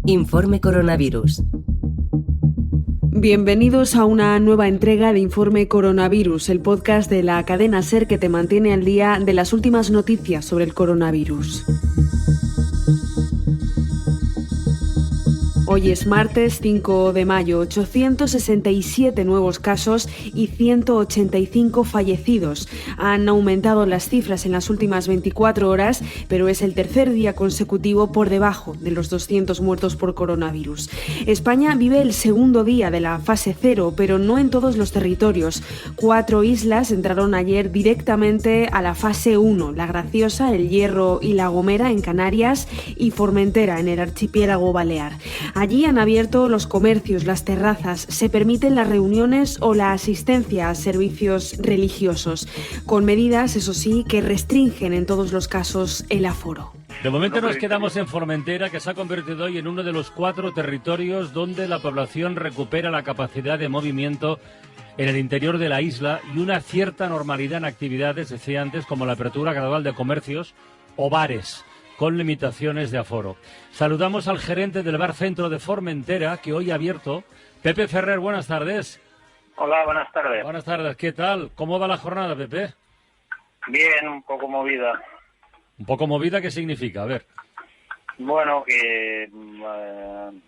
Informe Coronavirus. Bienvenidos a una nueva entrega de Informe Coronavirus, el podcast de la cadena SER que te mantiene al día de las últimas noticias sobre el coronavirus. Hoy es martes 5 de mayo, 867 nuevos casos y 185 fallecidos. Han aumentado las cifras en las últimas 24 horas, pero es el tercer día consecutivo por debajo de los 200 muertos por coronavirus. España vive el segundo día de la fase 0, pero no en todos los territorios. 4 islas entraron ayer directamente a la fase 1, La Graciosa, El Hierro y La Gomera en Canarias y Formentera en el archipiélago balear. Allí han abierto los comercios, las terrazas, se permiten las reuniones o la asistencia a servicios religiosos, con medidas, eso sí, que restringen en todos los casos el aforo. De momento nos quedamos en Formentera, que se ha convertido hoy en uno de los 4 territorios donde la población recupera la capacidad de movimiento en el interior de la isla y una cierta normalidad en actividades, decía antes, como la apertura gradual de comercios o bares, con limitaciones de aforo. Saludamos al gerente del Bar Centro de Formentera, que hoy ha abierto. Pepe Ferrer, buenas tardes. Hola, buenas tardes. Buenas tardes, ¿qué tal? ¿Cómo va la jornada, Pepe? Bien, un poco movida. ¿Un poco movida qué significa? A ver. Bueno, que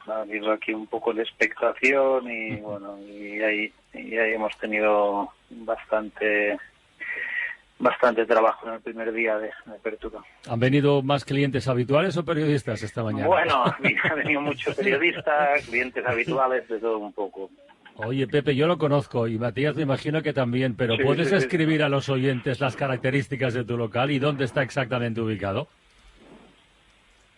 ha habido aquí un poco de expectación y bueno, y ahí hemos tenido bastante trabajo en el primer día de apertura. ¿Han venido más clientes habituales o periodistas esta mañana? Bueno, han venido muchos periodistas, clientes habituales, de todo un poco. Oye, Pepe, yo lo conozco y Matías me imagino que también, pero Sí, ¿puedes sí. escribir a los oyentes las características de tu local y dónde está exactamente ubicado?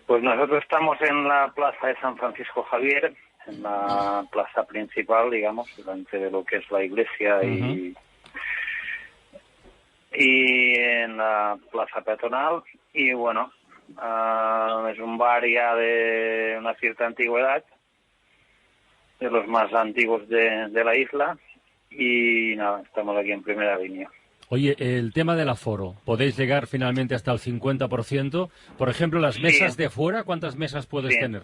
Pues nosotros estamos en la plaza de San Francisco Javier, en la plaza principal, digamos, delante de lo que es la iglesia y en la plaza peatonal. Y bueno, es un bar ya de una cierta antigüedad, de los más antiguos de la isla, y nada, estamos aquí en primera línea. Oye, el tema del aforo, ¿podéis llegar finalmente hasta el 50%? Por ejemplo, las mesas de fuera, ¿cuántas mesas puedes tener?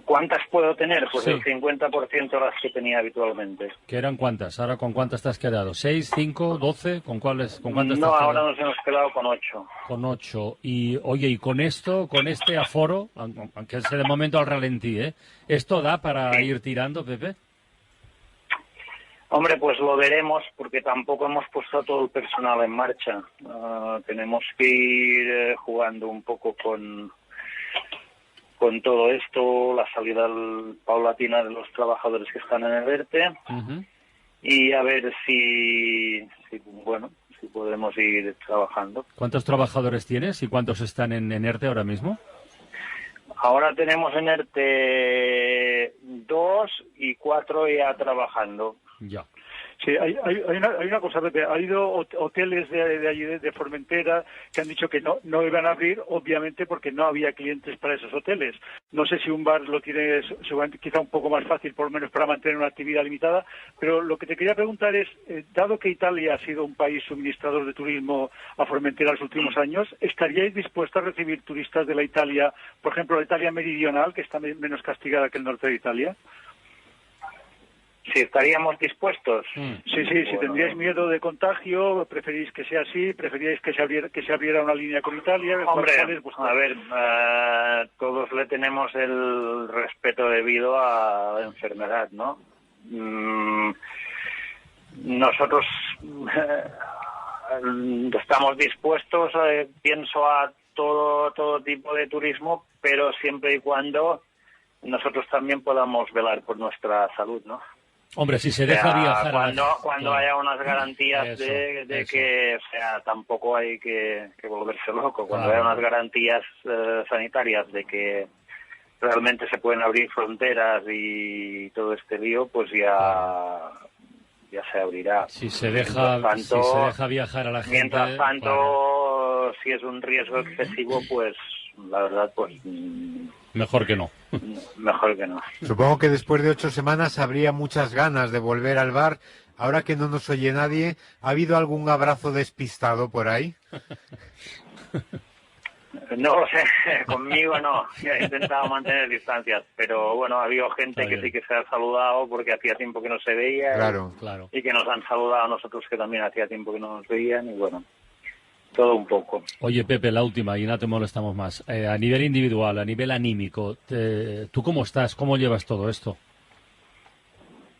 ¿Cuántas puedo tener? Pues sí, el 50% las que tenía habitualmente. ¿Que eran cuántas? ¿Ahora con cuántas te has quedado? ¿6, 5, 12? ¿Con cuántas te has No, quedado? ahora nos hemos quedado con 8. Con 8. Y, oye, y con esto, con este aforo, aunque sea de momento al ralentí, ¿esto da para ir tirando, Pepe? Hombre, pues lo veremos, porque tampoco hemos puesto todo el personal en marcha. Tenemos que ir jugando un poco con todo esto, la salida paulatina de los trabajadores que están en el ERTE, y a ver si podemos ir trabajando. ¿Cuántos trabajadores tienes y cuántos están en ERTE ahora mismo? Ahora tenemos en ERTE 2 y 4 ya trabajando. Ya. Sí, hay una cosa, Pepe. Ha habido hoteles de allí, de Formentera, que han dicho que no iban a abrir, obviamente, porque no había clientes para esos hoteles. No sé si un bar lo tiene quizá un poco más fácil, por lo menos para mantener una actividad limitada, pero lo que te quería preguntar es, dado que Italia ha sido un país suministrador de turismo a Formentera en los últimos años, ¿estaríais dispuestos a recibir turistas de la Italia, por ejemplo, la Italia meridional, que está menos castigada que el norte de Italia? Si estaríamos dispuestos. Sí, si tendríais miedo de contagio, preferís que sea así, preferíais que se abriera una línea con Italia. Hombre, a ver, todos le tenemos el respeto debido a la enfermedad, ¿no? Nosotros estamos dispuestos, pienso, a todo tipo de turismo, pero siempre y cuando nosotros también podamos velar por nuestra salud, ¿no? Hombre, si se deja viajar... Cuando haya unas garantías de que, o sea, tampoco hay que volverse loco. Cuando haya unas garantías sanitarias de que realmente se pueden abrir fronteras y todo este lío, pues ya se abrirá. Si se deja viajar a la gente... Mientras tanto, si es un riesgo excesivo, pues la verdad, pues... Mejor que no. Mejor que no. Supongo que después de 8 semanas habría muchas ganas de volver al bar. Ahora que no nos oye nadie, ¿ha habido algún abrazo despistado por ahí? No lo sé, conmigo no, he intentado mantener distancias, pero bueno, ha habido gente que sí que se ha saludado porque hacía tiempo que no se veía. Claro. Y que nos han saludado a nosotros que también hacía tiempo que no nos veían y bueno, todo un poco. Oye, Pepe, la última, y no te molestamos más. A nivel individual, a nivel anímico, ¿tú cómo estás? ¿Cómo llevas todo esto?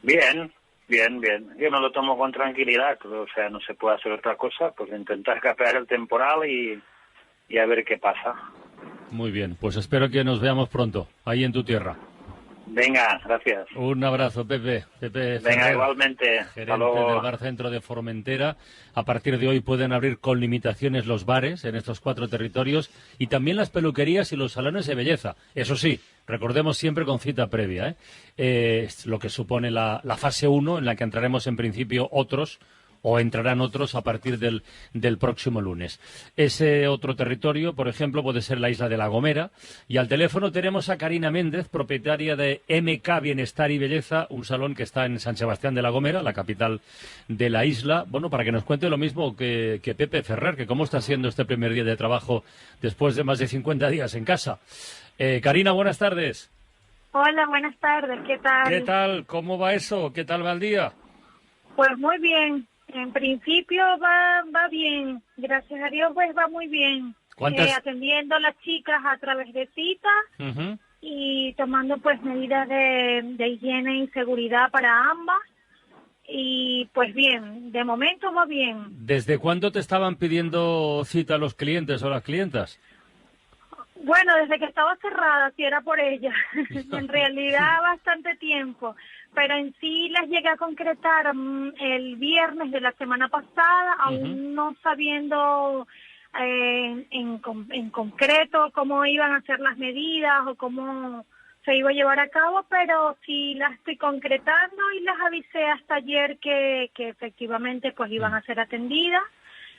Bien. Yo me lo tomo con tranquilidad, o sea, no se puede hacer otra cosa, pues intentar capear el temporal y a ver qué pasa. Muy bien, pues espero que nos veamos pronto, ahí en tu tierra. Venga, gracias. Un abrazo, Pepe. Pepe Venga, Ferrer, igualmente. gerente del Bar Centro de Formentera. A partir de hoy pueden abrir con limitaciones los bares en estos 4 territorios y también las peluquerías y los salones de belleza. Eso sí, recordemos siempre con cita previa, es lo que supone la fase 1, en la que entraremos en principio otros, o entrarán otros a partir del próximo lunes. Ese otro territorio, por ejemplo, puede ser la isla de La Gomera. Y al teléfono tenemos a Karina Méndez, propietaria de MK Bienestar y Belleza, un salón que está en San Sebastián de La Gomera, la capital de la isla. Bueno, para que nos cuente lo mismo que Pepe Ferrer, que cómo está siendo este primer día de trabajo después de más de 50 días en casa. Karina, buenas tardes. Hola, buenas tardes, ¿qué tal? ¿Qué tal? ¿Cómo va eso? ¿Qué tal va el día? Pues muy bien. En principio va bien, gracias a Dios pues va muy bien. Atendiendo a las chicas a través de citas y tomando pues medidas de higiene y seguridad para ambas y pues bien, de momento va bien. ¿Desde cuándo te estaban pidiendo cita los clientes o las clientas? Bueno, desde que estaba cerrada, si era por ella, en realidad bastante tiempo. Pero en sí las llegué a concretar el viernes de la semana pasada, aún no sabiendo en concreto cómo iban a ser las medidas o cómo se iba a llevar a cabo, pero sí las estoy concretando y las avisé hasta ayer que efectivamente pues iban a ser atendidas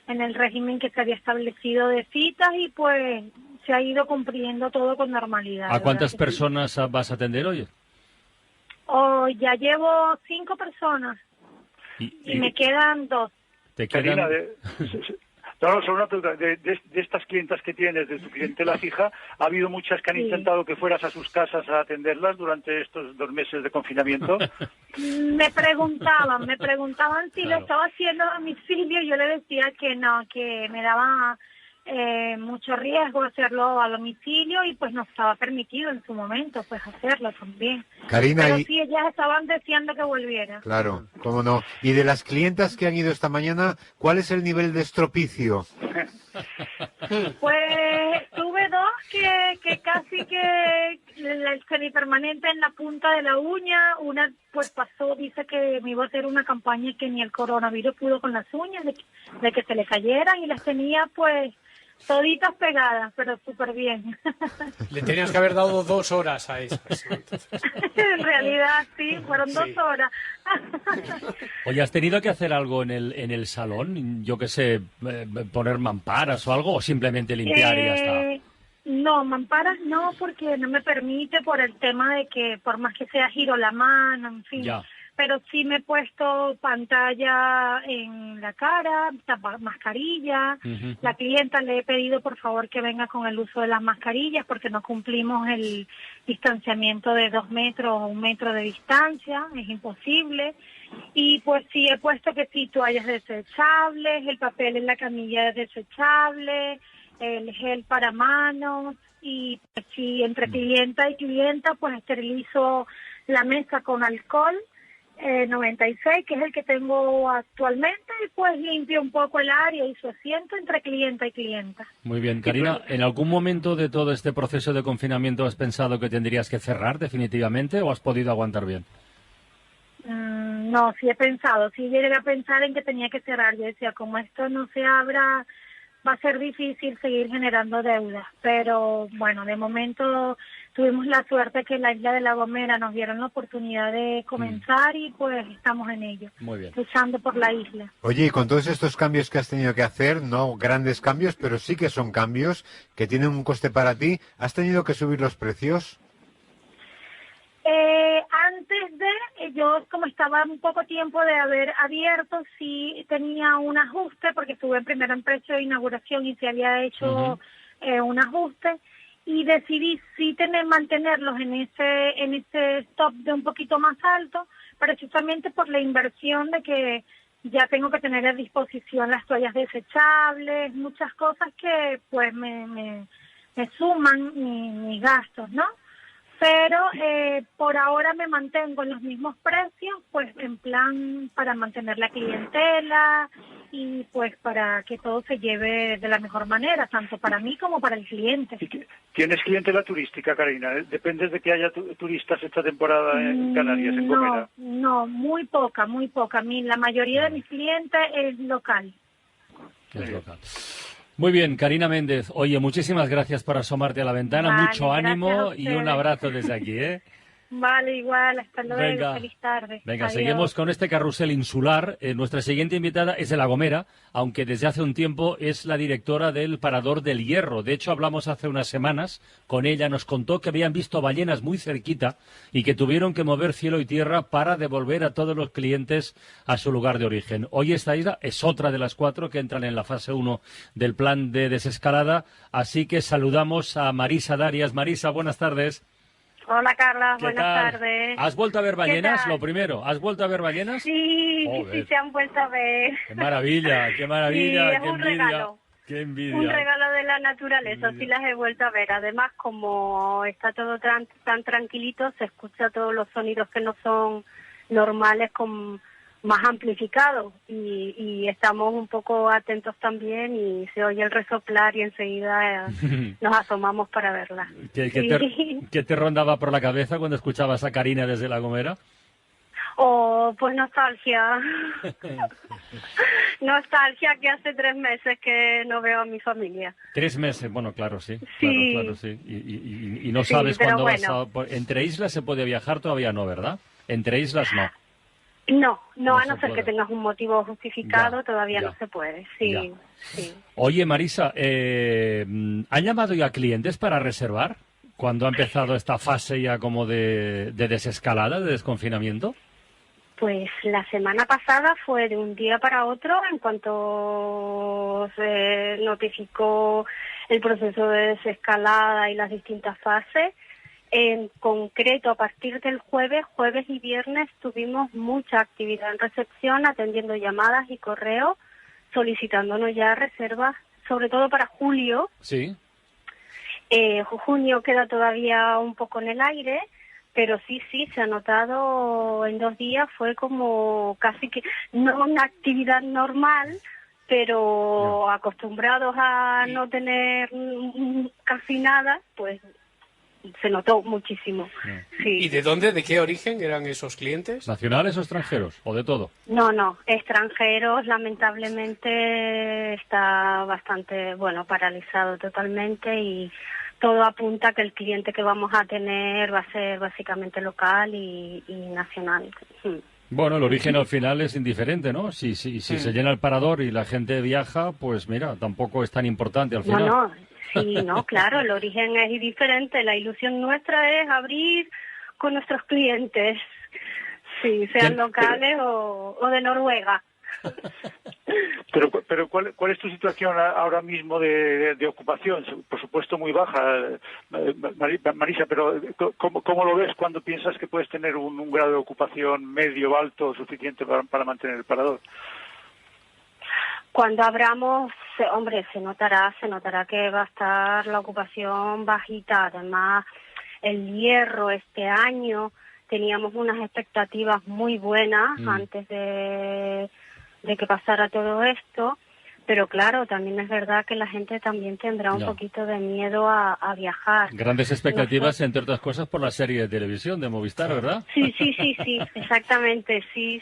en el régimen que se había establecido de citas y pues se ha ido cumpliendo todo con normalidad. ¿A cuántas personas vas a atender hoy? Ya llevo 5 personas y me quedan 2. ¿Te quedan? Solo una pregunta. De estas clientas que tienes, de tu clientela fija, ¿ha habido muchas que han intentado que fueras a sus casas a atenderlas durante estos 2 meses de confinamiento? Me preguntaban si lo estaba haciendo a domicilio. Yo le decía que no, que me daba mucho riesgo hacerlo a domicilio y pues no estaba permitido en su momento pues hacerlo también. Karina, pero sí, ellas estaban deseando que volviera. Claro, cómo no. Y de las clientas que han ido esta mañana, ¿cuál es el nivel de estropicio? Pues tuve 2 que casi que el semipermanente en la punta de la uña. Una pues pasó, dice que me iba a hacer una campaña que ni el coronavirus pudo con las uñas, de que se le cayeran, y las tenía pues toditas pegadas, pero súper bien. Le tenías que haber dado 2 horas a eso. En realidad sí, fueron 2 horas. Oye, ¿has tenido que hacer algo en el salón? Yo qué sé, poner mamparas o algo, o simplemente limpiar y ya está. No, mamparas no, porque no me permite por el tema de que por más que sea giro la mano, en fin. Ya. Pero sí me he puesto pantalla en la cara, mascarilla. La clienta le he pedido por favor que venga con el uso de las mascarillas porque no cumplimos el distanciamiento de 2 metros o 1 metro de distancia, es imposible. Y pues sí he puesto que sí, toallas desechables, el papel en la camilla es desechable, el gel para manos, y pues, sí, entre clienta y clienta pues esterilizo la mesa con alcohol 96, que es el que tengo actualmente, y pues limpio un poco el área y su asiento entre clienta y clienta. Muy bien, Karina, ¿en algún momento de todo este proceso de confinamiento has pensado que tendrías que cerrar definitivamente o has podido aguantar bien? No, sí he pensado, sí llegué a pensar en que tenía que cerrar. Yo decía, como esto no se abra, va a ser difícil seguir generando deudas, pero bueno, de momento tuvimos la suerte que en la isla de La Gomera nos dieron la oportunidad de comenzar y pues estamos en ello. Muy bien. Luchando por la isla. Oye, y con todos estos cambios que has tenido que hacer, no grandes cambios, pero sí que son cambios que tienen un coste para ti, ¿has tenido que subir los precios? Antes de, yo como estaba un poco tiempo de haber abierto, sí tenía un ajuste porque estuve primero en precio de inauguración y se había hecho un ajuste, y decidí sí mantenerlos en ese stop de un poquito más alto, precisamente por la inversión de que ya tengo que tener a disposición las toallas desechables, muchas cosas que pues me suman mis gastos, ¿no? Pero por ahora me mantengo en los mismos precios, pues en plan para mantener la clientela y pues para que todo se lleve de la mejor manera, tanto para mí como para el cliente. ¿Tienes clientela turística, Karina? ¿Depende de que haya turistas esta temporada en Canarias, en Gomera? No, muy poca. A mí la mayoría de mis clientes es local. Es local. Muy bien, Karina Méndez. Oye, muchísimas gracias por asomarte a la ventana. Vale, mucho ánimo y un abrazo desde aquí, ¿eh? Vale, igual. Hasta luego. Feliz tarde. Venga, Adiós. seguimos con este carrusel insular. Nuestra siguiente invitada es de La Gomera, aunque desde hace un tiempo es la directora del Parador del Hierro. De hecho, hablamos hace unas semanas con ella. Nos contó que habían visto ballenas muy cerquita y que tuvieron que mover cielo y tierra para devolver a todos los clientes a su lugar de origen. Hoy esta isla es otra de las 4 que entran en la fase 1 del plan de desescalada. Así que saludamos a Marisa Darias. Marisa, buenas tardes. Hola, Carla, ¿Qué buenas tal? tardes. ¿Has vuelto a ver ballenas? tal? Lo primero, ¿has vuelto a ver ballenas? Sí, Joder. sí se han vuelto a ver. ¡Qué maravilla, qué maravilla! Sí, es qué un envidia, regalo. ¡Qué envidia! Un regalo de la naturaleza, sí las he vuelto a ver. Además, como está todo tan tranquilito, se escucha todos los sonidos que no son normales con más amplificados y estamos un poco atentos también y se oye el resoplar y enseguida nos asomamos para verla. ¿Qué te rondaba por la cabeza cuando escuchabas a Karina desde La Gomera? Oh, pues nostalgia. Nostalgia, que hace 3 meses que no veo a mi familia. 3 meses, bueno, claro, sí. Sí. Claro, sí. Y no sabes pero cuándo bueno. vas a... Entre islas se puede viajar, todavía no, ¿verdad? Entre islas no. No, No a se no ser puede. que tengas un motivo justificado, Ya, todavía ya. no se puede. Sí, Ya. sí. Oye, Marisa, ¿han llamado ya clientes para reservar cuando ha empezado esta fase ya como de desescalada, de desconfinamiento? Pues la semana pasada fue de un día para otro, en cuanto se notificó el proceso de desescalada y las distintas fases. En concreto, a partir del jueves y viernes tuvimos mucha actividad en recepción, atendiendo llamadas y correos, solicitándonos ya reservas, sobre todo para julio. Sí. Junio queda todavía un poco en el aire, pero sí, se ha notado en 2 días, fue como casi que no una actividad normal, pero acostumbrados a no tener casi nada, pues se notó muchísimo. Sí. ¿Y de dónde, de qué origen eran esos clientes? ¿Nacionales o extranjeros? ¿O de todo? No, extranjeros, lamentablemente está bastante, paralizado totalmente y todo apunta a que el cliente que vamos a tener va a ser básicamente local y nacional. Bueno, el origen al final es indiferente, ¿no? Si se llena el parador y la gente viaja, pues mira, tampoco es tan importante al final. Claro, el origen es diferente. La ilusión nuestra es abrir con nuestros clientes, sí, sean locales o de Noruega. Pero ¿cuál es tu situación ahora mismo de ocupación? Por supuesto muy baja, Marisa, pero ¿cómo lo ves cuando piensas que puedes tener un grado de ocupación medio, alto, suficiente para mantener el parador? Cuando abramos, se notará que va a estar la ocupación bajita. Además, el Hierro este año teníamos unas expectativas muy buenas antes de que pasara todo esto, pero claro, también es verdad que la gente también tendrá un poquito de miedo a viajar. Grandes expectativas, entre otras cosas, por la serie de televisión de Movistar, ¿verdad? Sí, exactamente, sí.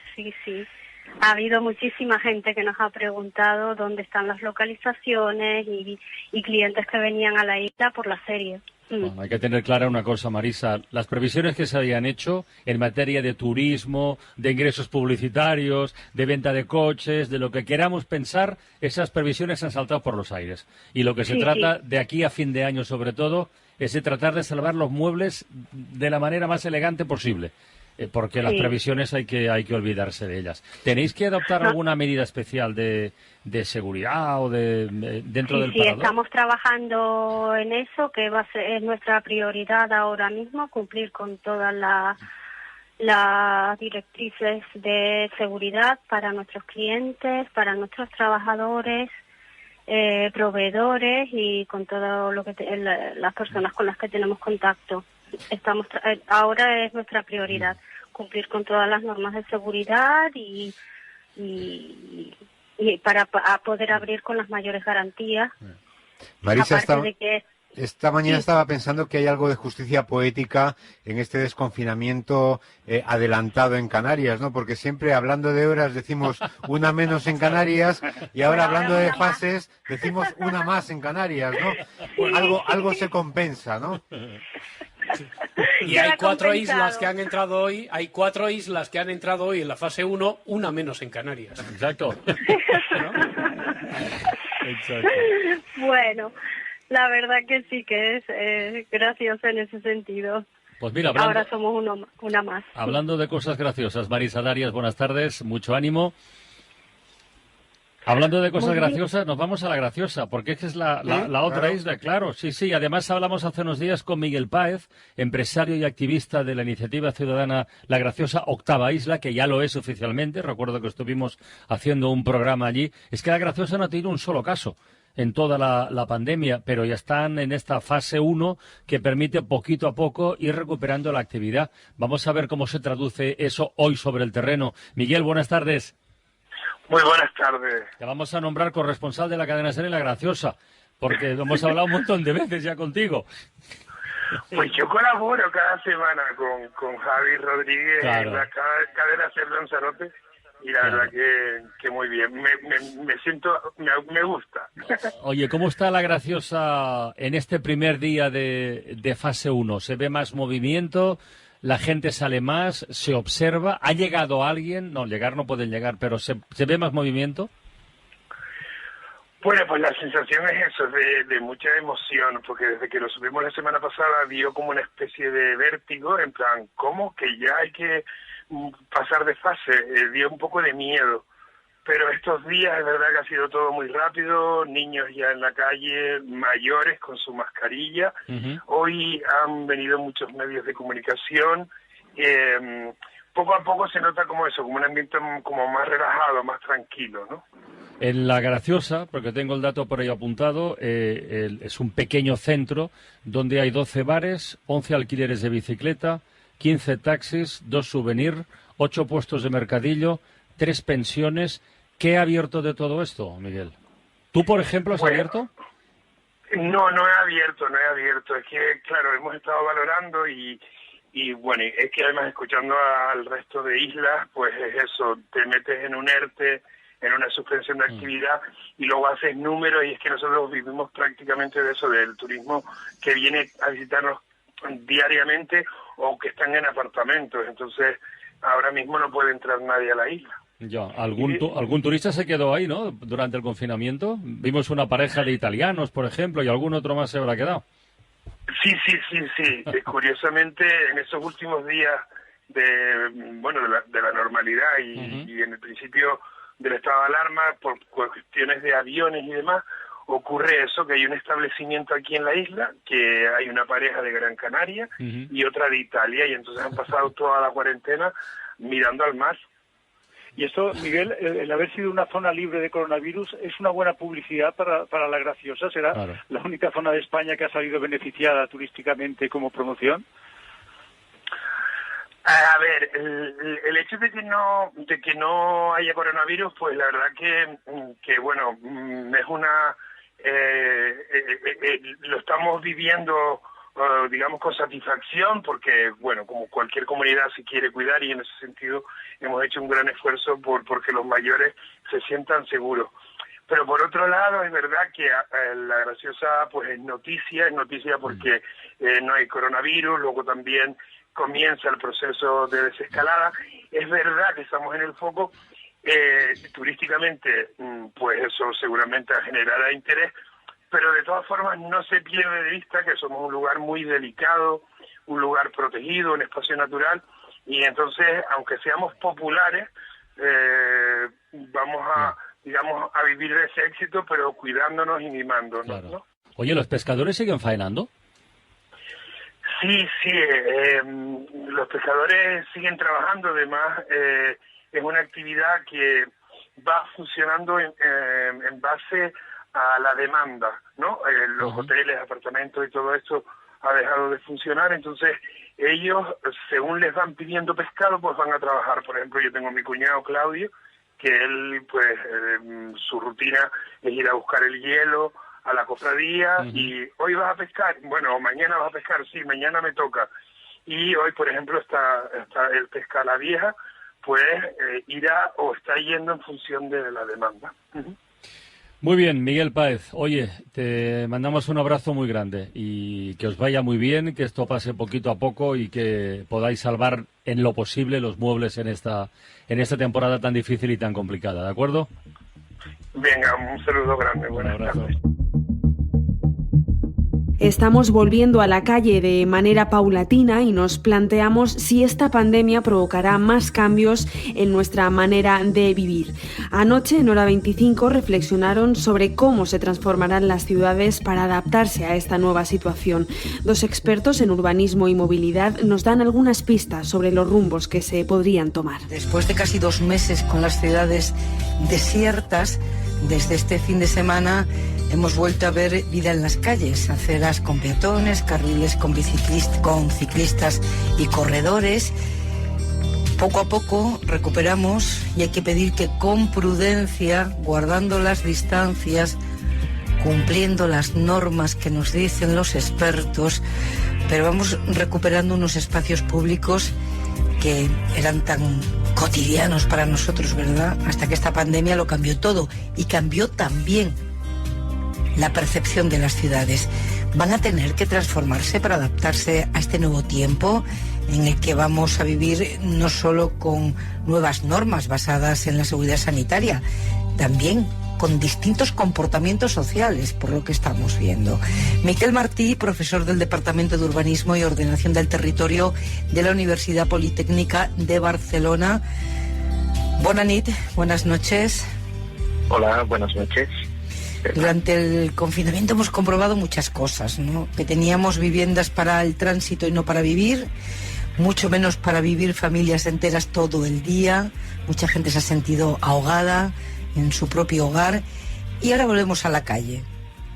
Ha habido muchísima gente que nos ha preguntado dónde están las localizaciones y clientes que venían a la isla por la serie. Bueno, hay que tener clara una cosa, Marisa. Las previsiones que se habían hecho en materia de turismo, de ingresos publicitarios, de venta de coches, de lo que queramos pensar, esas previsiones han saltado por los aires. Y lo que se trata de aquí a fin de año, sobre todo, es de tratar de salvar los muebles de la manera más elegante posible. porque las previsiones hay que olvidarse de ellas. ¿Tenéis que adoptar alguna medida especial de seguridad o dentro del parador? Sí, estamos trabajando en eso, que es nuestra prioridad ahora mismo, cumplir con todas las directrices de seguridad para nuestros clientes, para nuestros trabajadores, proveedores y con todo lo que las personas con las que tenemos contacto. Ahora es nuestra prioridad cumplir con todas las normas de seguridad y para poder abrir con las mayores garantías. Marisa, aparte esta mañana estaba pensando que hay algo de justicia poética en este desconfinamiento adelantado en Canarias, ¿no? Porque siempre hablando de horas decimos una menos en Canarias y ahora hablando de fases decimos una más en Canarias, ¿no? Algo se compensa, ¿no? Y hay 4 islas que han entrado hoy, en la fase 1, una menos en Canarias. Exacto. Exacto. Bueno, la verdad que sí que es gracioso en ese sentido. Pues mira, ahora somos una más. Hablando de cosas graciosas, Marisa Darias, buenas tardes, mucho ánimo. Hablando de cosas graciosas, nos vamos a La Graciosa, porque es que es la otra isla, claro, sí. Además hablamos hace unos días con Miguel Páez, empresario y activista de la iniciativa ciudadana La Graciosa Octava Isla, que ya lo es oficialmente. Recuerdo que estuvimos haciendo un programa allí. Es que La Graciosa no tiene un solo caso en toda la pandemia, pero ya están en esta fase 1 que permite poquito a poco ir recuperando la actividad. Vamos a ver cómo se traduce eso hoy sobre el terreno. Miguel, buenas tardes. Muy buenas tardes. Te vamos a nombrar corresponsal de la cadena SER en La Graciosa, porque hemos hablado un montón de veces ya contigo. Pues yo colaboro cada semana con Javi Rodríguez, claro, en la cadena SER Lanzarote, y la verdad que muy bien. Me siento, me gusta. Oye, ¿cómo está La Graciosa en este primer día de fase 1? ¿Se ve más movimiento? ¿La gente sale más? ¿Se observa? ¿Ha llegado alguien? No, llegar no pueden llegar, pero ¿se ve más movimiento? Bueno, pues la sensación es eso, de mucha emoción, porque desde que lo subimos la semana pasada dio como una especie de vértigo, en plan, ¿cómo? Que ya hay que pasar de fase, dio un poco de miedo. Pero estos días es verdad que ha sido todo muy rápido, niños ya en la calle, mayores con su mascarilla. Hoy han venido muchos medios de comunicación. Poco a poco se nota como eso, como un ambiente como más relajado, más tranquilo, ¿no? En La Graciosa, porque tengo el dato por ahí apuntado, es un pequeño centro donde hay 12 bares, 11 alquileres de bicicleta, 15 taxis, 2 souvenirs, 8 puestos de mercadillo, 3 pensiones. ¿Qué ha abierto de todo esto, Miguel? ¿Tú, por ejemplo, has abierto? No he abierto. Es que, claro, hemos estado valorando y bueno, es que además escuchando al resto de islas, pues es eso, te metes en un ERTE, en una suspensión de actividad y luego haces números, y es que nosotros vivimos prácticamente de eso, del turismo que viene a visitarnos diariamente o que están en apartamentos. Entonces, ahora mismo no puede entrar nadie a la isla. Ya, algún turista se quedó ahí, ¿no? Durante el confinamiento. Vimos una pareja de italianos, por ejemplo, y algún otro más se habrá quedado. Sí. Curiosamente, en esos últimos días de la normalidad y en el principio del estado de alarma, por cuestiones de aviones y demás, ocurre eso, que hay un establecimiento aquí en la isla, que hay una pareja de Gran Canaria y otra de Italia, y entonces han pasado toda la cuarentena mirando al mar. Y esto, Miguel, el haber sido una zona libre de coronavirus es una buena publicidad para La Graciosa. ¿Será la única zona de España que ha salido beneficiada turísticamente como promoción? A ver, el hecho de que no haya coronavirus, pues la verdad que bueno, es una lo estamos viviendo, digamos, con satisfacción, porque bueno, como cualquier comunidad se quiere cuidar, y en ese sentido hemos hecho un gran esfuerzo porque los mayores se sientan seguros. Pero por otro lado, es verdad que La Graciosa pues es noticia porque no hay coronavirus. Luego también comienza el proceso de desescalada. Es verdad que estamos en el foco. Turísticamente, pues eso seguramente generará interés, pero de todas formas no se pierde de vista que somos un lugar muy delicado, un lugar protegido, un espacio natural, Y entonces, aunque seamos populares, vamos a, digamos, a vivir de ese éxito, pero cuidándonos y mimándonos, claro, ¿no? Oye, ¿los pescadores siguen faenando? Sí, los pescadores siguen trabajando, además es una actividad que va funcionando en base a la demanda, ¿no? Los hoteles, apartamentos y todo esto ha dejado de funcionar, entonces ellos, según les van pidiendo pescado, pues van a trabajar. Por ejemplo, yo tengo a mi cuñado Claudio, que él, pues, su rutina es ir a buscar el hielo a la cofradía y hoy vas a pescar, bueno, mañana vas a pescar, sí, mañana me toca. Y hoy, por ejemplo, está el pesca la vieja, pues irá o está yendo en función de la demanda. Muy bien, Miguel Páez. Oye, te mandamos un abrazo muy grande y que os vaya muy bien, que esto pase poquito a poco y que podáis salvar en lo posible los muebles en esta temporada tan difícil y tan complicada, ¿de acuerdo? Venga, un saludo grande. Buenas tardes. Estamos volviendo a la calle de manera paulatina y nos planteamos si esta pandemia provocará más cambios en nuestra manera de vivir. Anoche, en Hora 25, reflexionaron sobre cómo se transformarán las ciudades para adaptarse a esta nueva situación. Dos expertos en urbanismo y movilidad nos dan algunas pistas sobre los rumbos que se podrían tomar. Después de casi 2 meses con las ciudades desiertas, desde este fin de semana hemos vuelto a ver vida en las calles, aceras con peatones, carriles con ciclistas y corredores. Poco a poco recuperamos y hay que pedir que con prudencia, guardando las distancias, cumpliendo las normas que nos dicen los expertos, pero vamos recuperando unos espacios públicos que eran tan cotidianos para nosotros, ¿verdad? Hasta que esta pandemia lo cambió todo y cambió también la percepción de las ciudades. Van a tener que transformarse para adaptarse a este nuevo tiempo en el que vamos a vivir no solo con nuevas normas basadas en la seguridad sanitaria, también con distintos comportamientos sociales, por lo que estamos viendo. Miquel Martí, profesor del Departamento de Urbanismo y Ordenación del Territorio de la Universidad Politécnica de Barcelona. Bona nit, buenas noches. Hola, buenas noches. Durante el confinamiento hemos comprobado muchas cosas, ¿no? Que teníamos viviendas para el tránsito y no para vivir, mucho menos para vivir familias enteras todo el día, mucha gente se ha sentido ahogada en su propio hogar y ahora volvemos a la calle.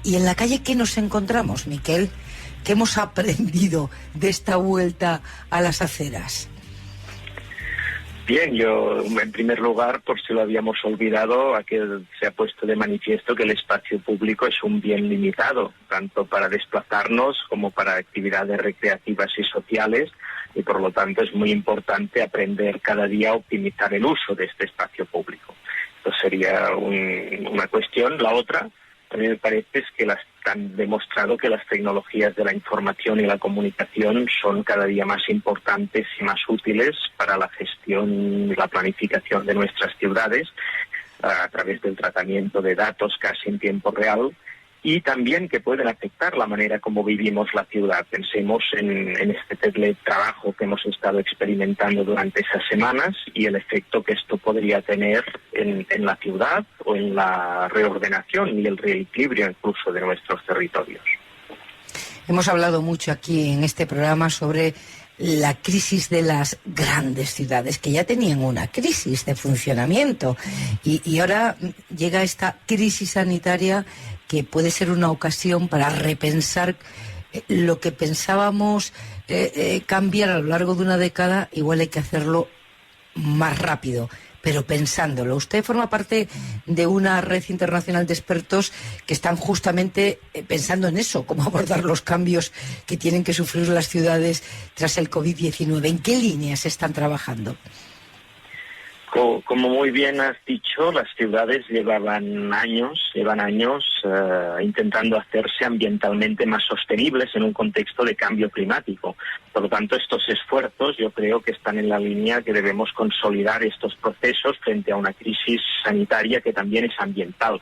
¿Y en la calle qué nos encontramos, Miquel? ¿Qué hemos aprendido de esta vuelta a las aceras? Bien, yo en primer lugar, por si lo habíamos olvidado, aquí se ha puesto de manifiesto que el espacio público es un bien limitado, tanto para desplazarnos como para actividades recreativas y sociales, y por lo tanto es muy importante aprender cada día a optimizar el uso de este espacio público. Esto sería una cuestión. La otra, también me parece, es que han demostrado que las tecnologías de la información y la comunicación son cada día más importantes y más útiles para la gestión y la planificación de nuestras ciudades a través del tratamiento de datos casi en tiempo real y también que pueden afectar la manera como vivimos la ciudad. Pensemos en este teletrabajo que hemos estado experimentando durante esas semanas y el efecto que esto podría tener en la ciudad o en la reordenación y el reequilibrio incluso de nuestros territorios. Hemos hablado mucho aquí en este programa sobre la crisis de las grandes ciudades, que ya tenían una crisis de funcionamiento y ahora llega esta crisis sanitaria que puede ser una ocasión para repensar lo que pensábamos cambiar a lo largo de una década. Igual hay que hacerlo más rápido, pero pensándolo. Usted forma parte de una red internacional de expertos que están justamente pensando en eso, cómo abordar los cambios que tienen que sufrir las ciudades tras el COVID-19. ¿En qué líneas están trabajando? Como muy bien has dicho, las ciudades llevan años intentando hacerse ambientalmente más sostenibles en un contexto de cambio climático. Por lo tanto, estos esfuerzos yo creo que están en la línea que debemos consolidar estos procesos frente a una crisis sanitaria que también es ambiental.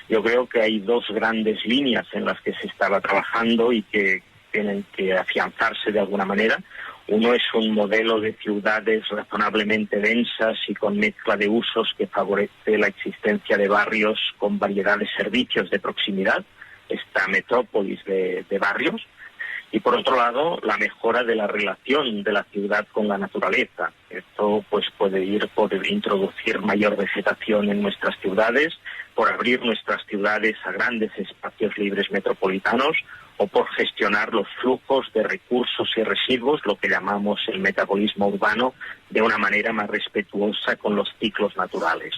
Yo creo que hay dos grandes líneas en las que se estaba trabajando y que tienen que afianzarse de alguna manera. Uno es un modelo de ciudades razonablemente densas y con mezcla de usos que favorece la existencia de barrios con variedad de servicios de proximidad, esta metrópolis de barrios. Y por otro lado, la mejora de la relación de la ciudad con la naturaleza. Esto pues puede ir por introducir mayor vegetación en nuestras ciudades, por abrir nuestras ciudades a grandes espacios libres metropolitanos o por gestionar los flujos de recursos y residuos, lo que llamamos el metabolismo urbano, de una manera más respetuosa con los ciclos naturales.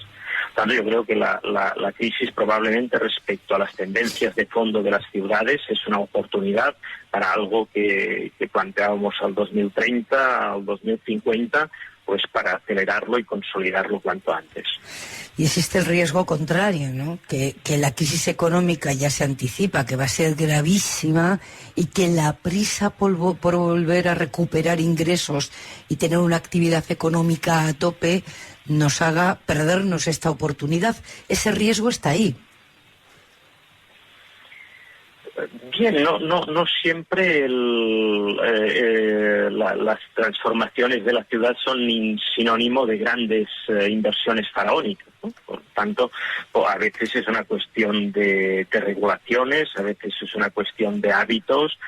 Por tanto, yo creo que la crisis probablemente respecto a las tendencias de fondo de las ciudades es una oportunidad para algo que planteábamos al 2030, al 2050, pues para acelerarlo y consolidarlo cuanto antes. Y existe el riesgo contrario, ¿no? Que la crisis económica ya se anticipa, que va a ser gravísima y que la prisa por volver a recuperar ingresos y tener una actividad económica a tope nos haga perdernos esta oportunidad. Ese riesgo está ahí. Bien, no siempre las transformaciones de la ciudad son sinónimo de grandes inversiones faraónicas, ¿no? Por tanto, a veces es una cuestión de regulaciones, a veces es una cuestión de hábitos,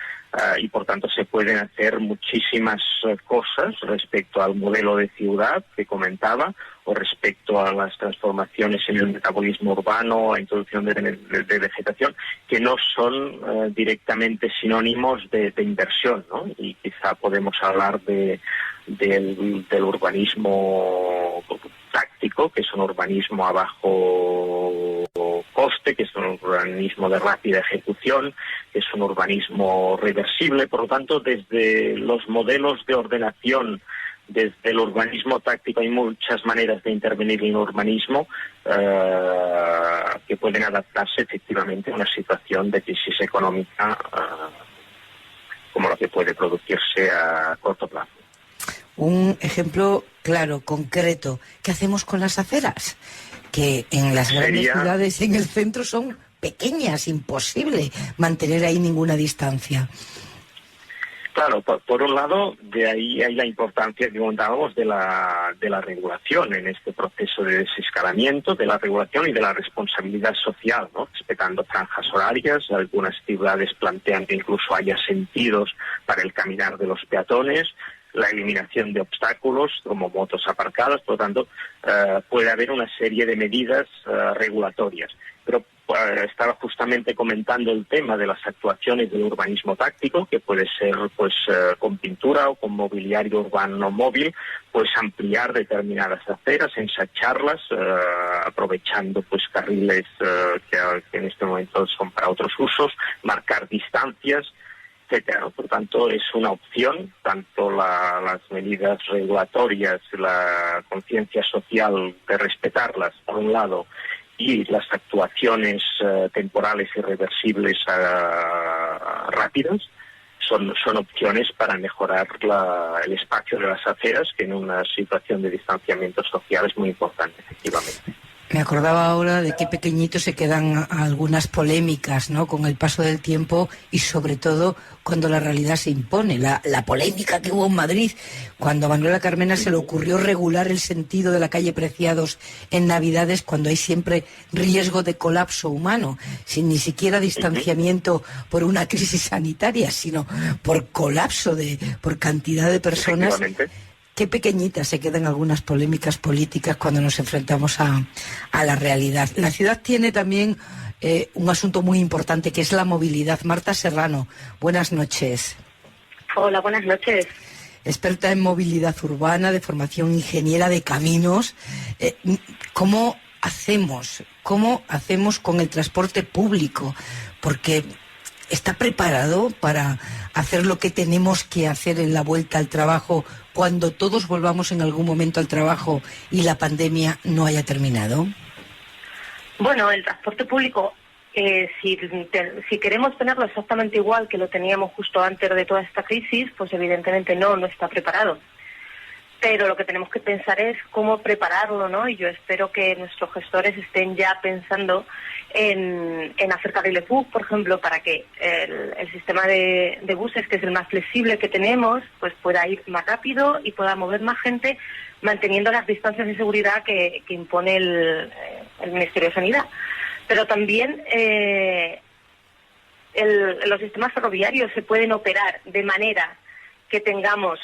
y por tanto se pueden hacer muchísimas cosas respecto al modelo de ciudad que comentaba, o respecto a las transformaciones en el metabolismo urbano, a introducción de vegetación, que no son directamente sinónimos de inversión, ¿no? Y quizá podemos hablar del urbanismo táctico, que es un urbanismo a bajo coste, que es un urbanismo de rápida ejecución, que es un urbanismo reversible. Por lo tanto, desde los modelos de ordenación, desde el urbanismo táctico, hay muchas maneras de intervenir en el urbanismo que pueden adaptarse efectivamente a una situación de crisis económica como la que puede producirse a corto plazo. Un ejemplo claro, concreto. ¿Qué hacemos con las aceras? Que en las grandes ciudades, en el centro, son pequeñas, imposible mantener ahí ninguna distancia. Claro, por un lado, de ahí hay la importancia que comentábamos de la regulación en este proceso de desescalamiento, de la regulación y de la responsabilidad social, ¿no? Respetando franjas horarias. Algunas ciudades plantean que incluso haya sentidos para el caminar de los peatones, la eliminación de obstáculos como motos aparcadas. Por lo tanto, puede haber una serie de medidas regulatorias. Pero estaba justamente comentando el tema de las actuaciones del urbanismo táctico, que puede ser pues con pintura o con mobiliario urbano móvil, pues ampliar determinadas aceras, ensacharlas, aprovechando pues carriles que en este momento son para otros usos, marcar distancias, etcétera. Por tanto, es una opción, tanto las medidas regulatorias, la conciencia social de respetarlas, por un lado, y las actuaciones temporales y reversibles rápidas, son opciones para mejorar el espacio de las aceras, que en una situación de distanciamiento social es muy importante, efectivamente. Me acordaba ahora de qué pequeñitos se quedan algunas polémicas, ¿no? Con el paso del tiempo y sobre todo cuando la realidad se impone. La polémica que hubo en Madrid cuando a Manuela Carmena se le ocurrió regular el sentido de la calle Preciados en Navidades, cuando hay siempre riesgo de colapso humano, sin ni siquiera distanciamiento por una crisis sanitaria, sino por colapso por cantidad de personas. Qué pequeñitas se quedan algunas polémicas políticas cuando nos enfrentamos a la realidad. La ciudad tiene también un asunto muy importante, que es la movilidad. Marta Serrano, buenas noches. Hola, buenas noches. Experta en movilidad urbana, de formación ingeniera de caminos. ¿Cómo hacemos con el transporte público? Porque ¿está preparado para hacer lo que tenemos que hacer en la vuelta al trabajo cuando todos volvamos en algún momento al trabajo y la pandemia no haya terminado? Bueno, el transporte público, si queremos tenerlo exactamente igual que lo teníamos justo antes de toda esta crisis, pues evidentemente no está preparado. pero lo que tenemos que pensar es cómo prepararlo, ¿no? Y yo espero que nuestros gestores estén ya pensando en hacer carriles bus, por ejemplo, para que el sistema de buses, que es el más flexible que tenemos, pues pueda ir más rápido y pueda mover más gente, manteniendo las distancias de seguridad que impone el Ministerio de Sanidad. Pero también los sistemas ferroviarios se pueden operar de manera que tengamos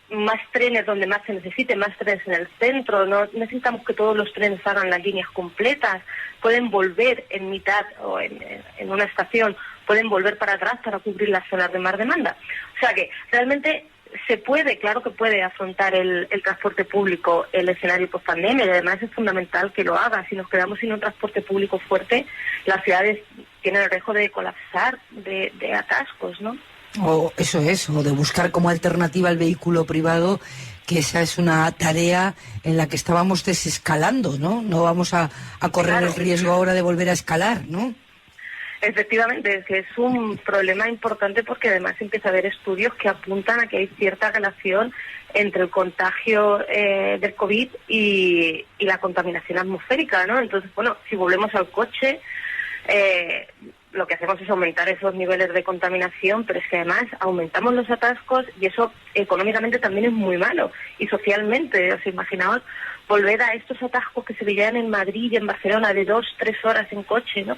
más trenes donde más se necesite, más trenes en el centro. No necesitamos que todos los trenes hagan las líneas completas. Pueden volver en mitad o en una estación, pueden volver para atrás para cubrir las zonas de más demanda. O sea que realmente se puede, claro que puede afrontar el transporte público el escenario post-pandemia, y además es fundamental que lo haga. Si nos quedamos sin un transporte público fuerte, las ciudades tienen el riesgo de colapsar, de atascos, ¿no? O eso es, o de buscar como alternativa al vehículo privado, que esa es una tarea en la que estábamos desescalando, ¿no? No vamos a correr el riesgo ahora de volver a escalar, ¿no? Efectivamente, es que es un problema importante porque además empieza a haber estudios que apuntan a que hay cierta relación entre el contagio del COVID y la contaminación atmosférica, ¿no? Entonces, bueno, si volvemos al coche, lo que hacemos es aumentar esos niveles de contaminación, pero es que además aumentamos los atascos y eso económicamente también es muy malo. Y socialmente, os imaginaos volver a estos atascos que se veían en Madrid y en Barcelona de 2-3 horas en coche, ¿no?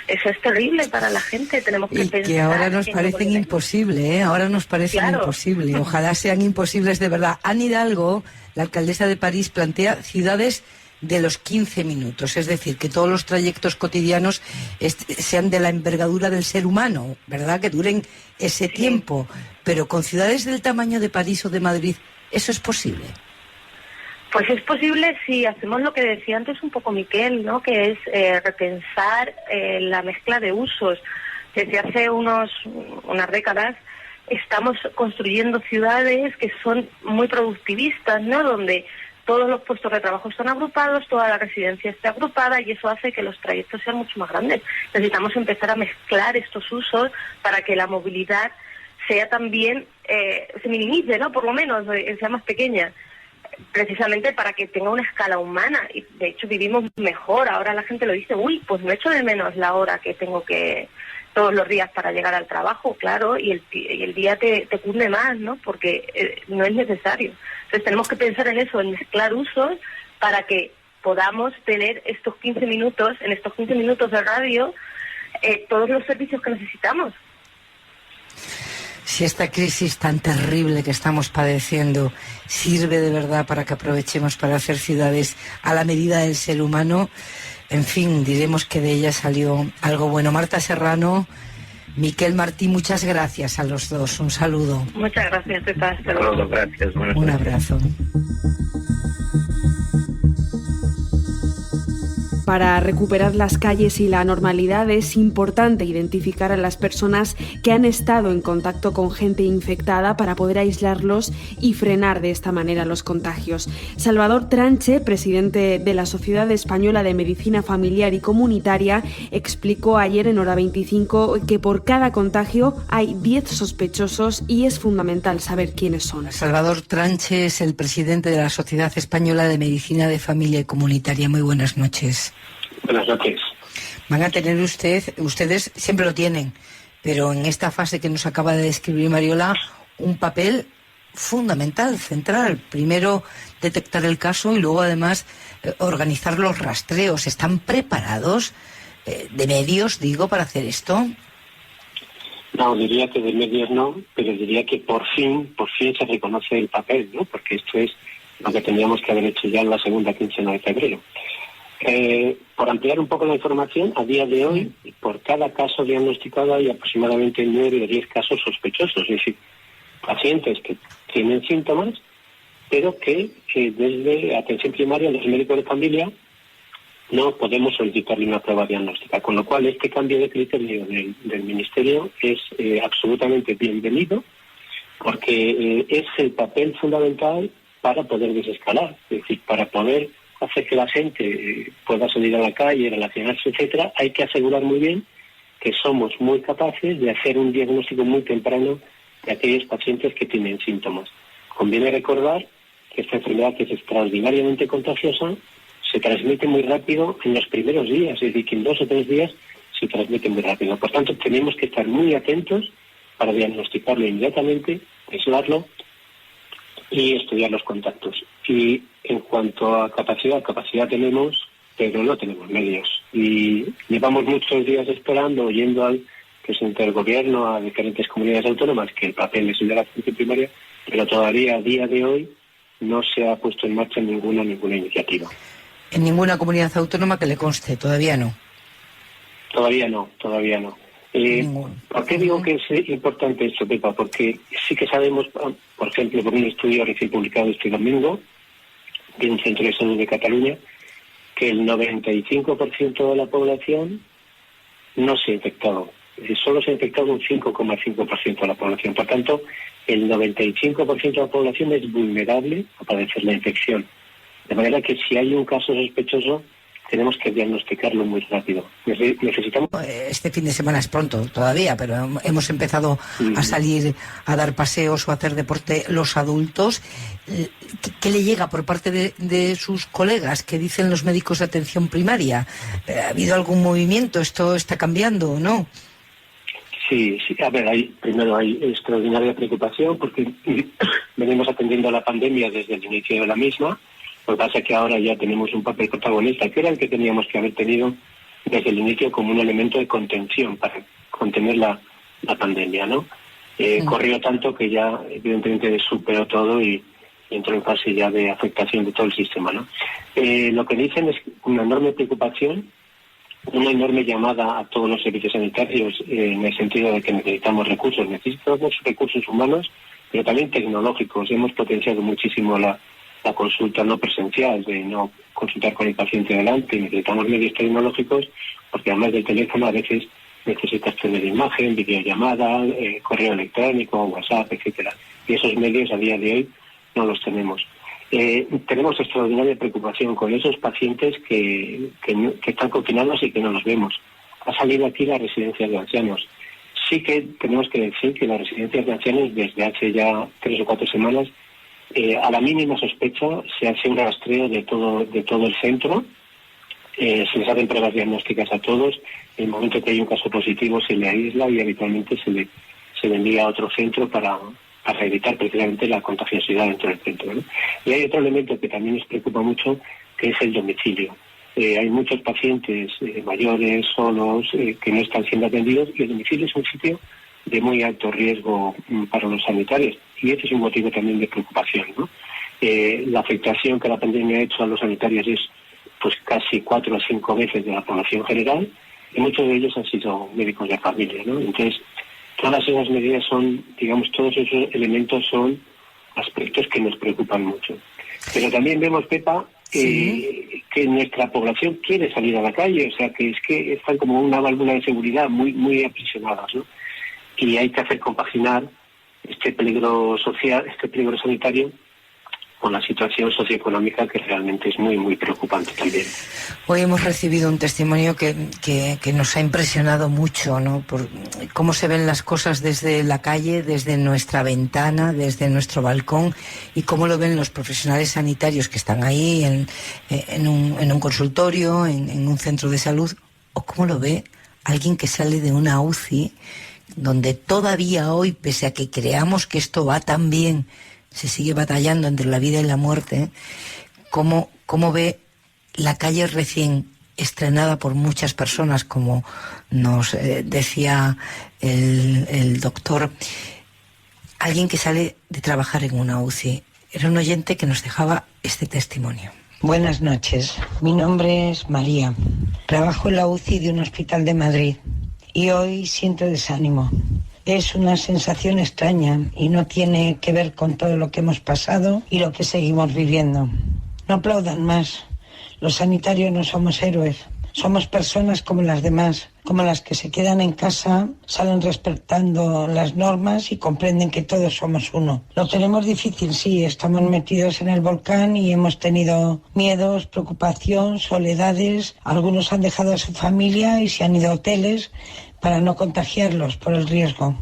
Eso es terrible para la gente, tenemos que pensar... Y que ahora nos parecen imposibles, ¿eh? Ahora nos parecen imposibles. Ojalá sean imposibles de verdad. Anne Hidalgo, la alcaldesa de París, plantea ciudades de los 15 minutos, es decir, que todos los trayectos cotidianos sean de la envergadura del ser humano, ¿verdad? Que duren ese tiempo. Pero con ciudades del tamaño de París o de Madrid, ¿eso es posible? Pues es posible si hacemos lo que decía antes un poco Miquel, ¿no? Que es repensar la mezcla de usos. Desde hace unas décadas estamos construyendo ciudades que son muy productivistas, ¿no? Donde todos los puestos de trabajo están agrupados, toda la residencia está agrupada y eso hace que los trayectos sean mucho más grandes. Necesitamos empezar a mezclar estos usos para que la movilidad sea también, se minimice, ¿no? Por lo menos, sea más pequeña, precisamente para que tenga una escala humana. Y de hecho vivimos mejor. Ahora la gente lo dice, uy, pues no echo de menos la hora que tengo que todos los días para llegar al trabajo, claro, y el día te cunde más, ¿no? Porque no es necesario. Entonces tenemos que pensar en eso, en mezclar usos para que podamos tener estos 15 minutos, en estos 15 minutos de radio, todos los servicios que necesitamos. Si esta crisis tan terrible que estamos padeciendo sirve de verdad para que aprovechemos para hacer ciudades a la medida del ser humano, en fin, diremos que de ella salió algo bueno. Marta Serrano, Miquel Martí, muchas gracias a los dos. Un saludo. Muchas gracias, Pepa. Hasta luego. Gracias. Un abrazo. Para recuperar las calles y la normalidad es importante identificar a las personas que han estado en contacto con gente infectada para poder aislarlos y frenar de esta manera los contagios. Salvador Tranche, presidente de la Sociedad Española de Medicina Familiar y Comunitaria, explicó ayer en Hora 25 que por cada contagio hay 10 sospechosos y es fundamental saber quiénes son. Salvador Tranche es el presidente de la Sociedad Española de Medicina de Familia y Comunitaria. Muy buenas noches. Buenas noches. Van a tener ustedes siempre lo tienen, pero en esta fase que nos acaba de describir Mariola, un papel fundamental, central. Primero detectar el caso y luego además organizar los rastreos. ¿Están preparados de medios, digo, para hacer esto? No, diría que de medios no, pero diría que por fin se reconoce el papel, ¿no? Porque esto es lo que tendríamos que haber hecho ya en la segunda quincena de febrero. Por ampliar un poco la información, a día de hoy, por cada caso diagnosticado hay aproximadamente 9 o 10 casos sospechosos, es decir, pacientes que tienen síntomas, pero que desde atención primaria, los médicos de familia, no podemos solicitarle una prueba diagnóstica, con lo cual este cambio de criterio del Ministerio es absolutamente bienvenido, porque es el papel fundamental para poder desescalar, es decir, para poder hacer que la gente pueda salir a la calle, relacionarse, etcétera. Hay que asegurar muy bien que somos muy capaces de hacer un diagnóstico muy temprano de aquellos pacientes que tienen síntomas. Conviene recordar que esta enfermedad, que es extraordinariamente contagiosa, se transmite muy rápido en los primeros días, es decir, que en 2 o 3 días se transmite muy rápido. Por tanto, tenemos que estar muy atentos para diagnosticarlo inmediatamente, aislarlo y estudiar los contactos. Y en cuanto a capacidad tenemos, pero no tenemos medios. Y llevamos muchos días esperando, oyendo al presidente del gobierno, a diferentes comunidades autónomas, que el papel es el de la atención primaria, pero todavía a día de hoy no se ha puesto en marcha ninguna iniciativa. En ninguna comunidad autónoma que le conste, todavía no. Todavía no. ¿Por qué digo que es importante esto, Pepa? Porque sí que sabemos, por ejemplo, por un estudio recién publicado este domingo de un centro de salud de Cataluña, que el 95% de la población no se ha infectado. Es decir, solo se ha infectado un 5,5% de la población. Por tanto, el 95% de la población es vulnerable a padecer la infección. De manera que si hay un caso sospechoso, tenemos que diagnosticarlo muy rápido. Necesitamos... Este fin de semana es pronto todavía, pero hemos empezado a salir a dar paseos o a hacer deporte los adultos. ¿Qué le llega por parte de sus colegas? ¿Qué dicen los médicos de atención primaria? ¿Ha habido algún movimiento? ¿Esto está cambiando o no? Sí. A ver, primero hay extraordinaria preocupación porque venimos atendiendo a la pandemia desde el inicio de la misma. Lo que pasa es que ahora ya tenemos un papel protagonista, que era el que teníamos que haber tenido desde el inicio como un elemento de contención para contener la pandemia, ¿no? Corrió tanto que ya evidentemente superó todo y entró en fase ya de afectación de todo el sistema, ¿no? Lo que dicen es una enorme preocupación, una enorme llamada a todos los servicios sanitarios en el sentido de que necesitamos recursos humanos, pero también tecnológicos. Hemos potenciado muchísimo la consulta no presencial, de no consultar con el paciente delante. Necesitamos medios tecnológicos porque además del teléfono a veces necesitas tener imagen, videollamada, correo electrónico, WhatsApp, etcétera. Y esos medios a día de hoy no los tenemos. Tenemos extraordinaria preocupación con esos pacientes que están confinados y que no los vemos. Ha salido aquí la residencia de ancianos. Sí que tenemos que decir que las residencias de ancianos desde hace ya 3 o 4 semanas a la mínima sospecha se hace un rastreo de todo el centro, se les hacen pruebas diagnósticas a todos. En el momento que hay un caso positivo se le aísla y habitualmente se le envía a otro centro para evitar precisamente la contagiosidad dentro del centro, ¿no? Y hay otro elemento que también nos preocupa mucho, que es el domicilio. Hay muchos pacientes mayores, solos, que no están siendo atendidos, y el domicilio es un sitio de muy alto riesgo para los sanitarios, y ese es un motivo también de preocupación, ¿no? La afectación que la pandemia ha hecho a los sanitarios es pues casi 4 o 5 veces de la población general, y muchos de ellos han sido médicos de familia, ¿no? Entonces, todas esas medidas son, digamos, todos esos elementos son aspectos que nos preocupan mucho. Pero también vemos, Pepa, que nuestra población quiere salir a la calle, o sea, que es que están como una válvula de seguridad muy aprisionadas, ¿no? Y hay que hacer compaginar este peligro social, este peligro sanitario, con la situación socioeconómica, que realmente es muy preocupante también. Hoy hemos recibido un testimonio que nos ha impresionado mucho, ¿no? Por cómo se ven las cosas desde la calle, desde nuestra ventana, desde nuestro balcón, y cómo lo ven los profesionales sanitarios que están ahí en un consultorio, en un centro de salud, o cómo lo ve alguien que sale de una UCI, donde todavía hoy, pese a que creamos que esto va tan bien, se sigue batallando entre la vida y la muerte. Cómo ve la calle recién estrenada por muchas personas, como nos decía el doctor, alguien que sale de trabajar en una UCI. Era un oyente que nos dejaba este testimonio. Buenas noches, mi nombre es María. Trabajo en la UCI de un hospital de Madrid y hoy siento desánimo. Es una sensación extraña y no tiene que ver con todo lo que hemos pasado y lo que seguimos viviendo. No aplaudan más. Los sanitarios no somos héroes. Somos personas como las demás, como las que se quedan en casa, salen respetando las normas y comprenden que todos somos uno. Lo tenemos difícil, sí, estamos metidos en el volcán y hemos tenido miedos, preocupación, soledades. Algunos han dejado a su familia y se han ido a hoteles para no contagiarlos por el riesgo.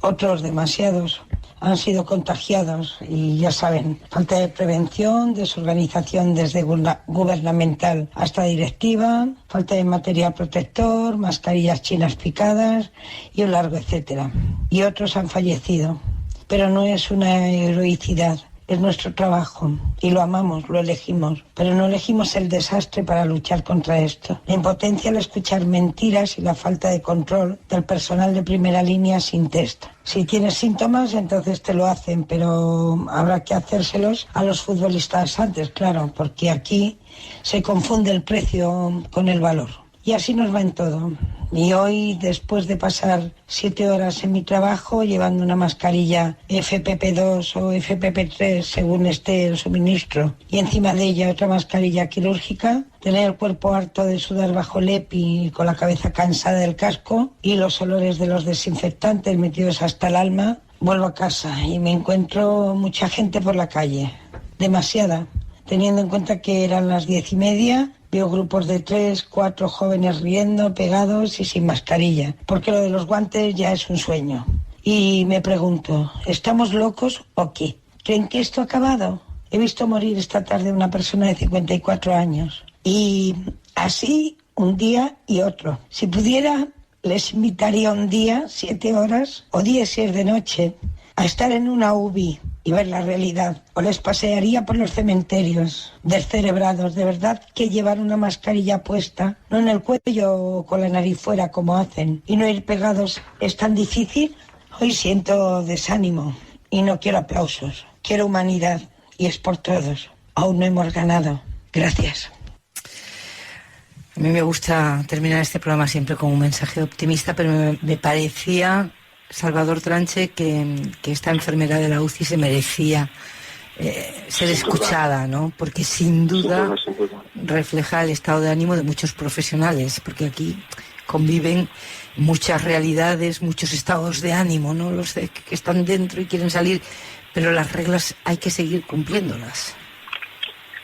Otros, demasiados, han sido contagiados y ya saben, falta de prevención, desorganización desde gubernamental hasta directiva, falta de material protector, mascarillas chinas picadas y un largo etcétera. Y otros han fallecido, pero no es una heroicidad. Es nuestro trabajo y lo amamos, lo elegimos, pero no elegimos el desastre para luchar contra esto. La impotencia al escuchar mentiras y la falta de control del personal de primera línea sin test. Si tienes síntomas, entonces te lo hacen, pero habrá que hacérselos a los futbolistas antes, claro, porque aquí se confunde el precio con el valor. Y así nos va en todo. Y hoy, después de pasar 7 horas en mi trabajo, llevando una mascarilla FPP2 o FPP3, según esté el suministro, y encima de ella otra mascarilla quirúrgica, tener el cuerpo harto de sudar bajo el EPI y con la cabeza cansada del casco, y los olores de los desinfectantes metidos hasta el alma, vuelvo a casa y me encuentro mucha gente por la calle. Demasiada. Teniendo en cuenta que eran las 10:30, veo grupos de 3, 4 jóvenes riendo, pegados y sin mascarilla, porque lo de los guantes ya es un sueño. Y me pregunto, ¿estamos locos o qué? ¿Creen que esto ha acabado? He visto morir esta tarde una persona de 54 años. Y así, un día y otro. Si pudiera, les invitaría un día, 7 horas, o 10 si es de noche, a estar en una UBI y ver la realidad, o les pasearía por los cementerios descerebrados. De verdad que llevar una mascarilla puesta, no en el cuello o con la nariz fuera como hacen, y no ir pegados es tan difícil. Hoy siento desánimo y no quiero aplausos, quiero humanidad, y es por todos. Aún no hemos ganado. Gracias. A mí me gusta terminar este programa siempre con un mensaje optimista, pero me parecía, Salvador Tranche, que esta enfermera de la UCI se merecía ser escuchada, ¿no? Porque sin duda refleja el estado de ánimo de muchos profesionales, porque aquí conviven muchas realidades, muchos estados de ánimo, ¿no? Los que están dentro y quieren salir, pero las reglas hay que seguir cumpliéndolas.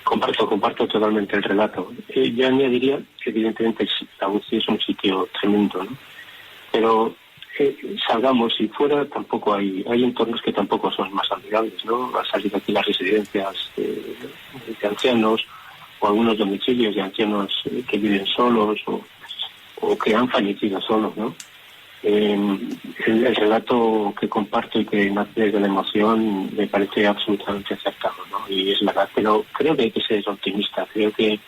Comparto totalmente el relato. Yo añadiría que evidentemente la UCI es un sitio tremendo, ¿no? Pero salgamos y fuera tampoco hay entornos que tampoco son más amigables, ¿no? Va a salir aquí las residencias de ancianos o algunos domicilios de ancianos que viven solos o que han fallecido solos, ¿no? El relato que comparto y que nace desde la emoción me parece absolutamente acertado, ¿no? Y es verdad, pero creo que hay que ser optimista. Creo que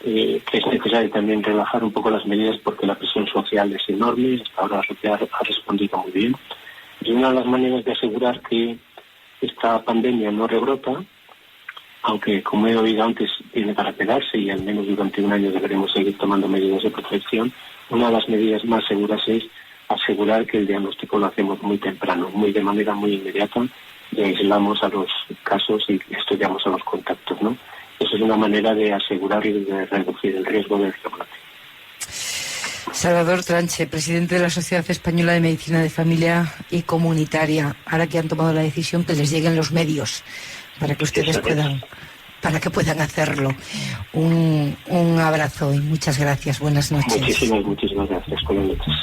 es necesario también relajar un poco las medidas porque la presión social es enorme. Hasta ahora la sociedad ha respondido muy bien. Y una de las maneras de asegurar que esta pandemia no rebrota, aunque como he oído antes viene para quedarse y al menos durante un año deberemos seguir tomando medidas de protección, una de las medidas más seguras es asegurar que el diagnóstico lo hacemos muy temprano, de manera muy inmediata, y aislamos a los casos y estudiamos a los contactos, ¿no? Eso es una manera de asegurar y de reducir el riesgo del rebrote. Salvador Tranche, presidente de la Sociedad Española de Medicina de Familia y Comunitaria, ahora que han tomado la decisión que les lleguen los medios para que ustedes puedan hacerlo. Un abrazo y muchas gracias. Buenas noches. Muchísimas gracias. Buenas noches.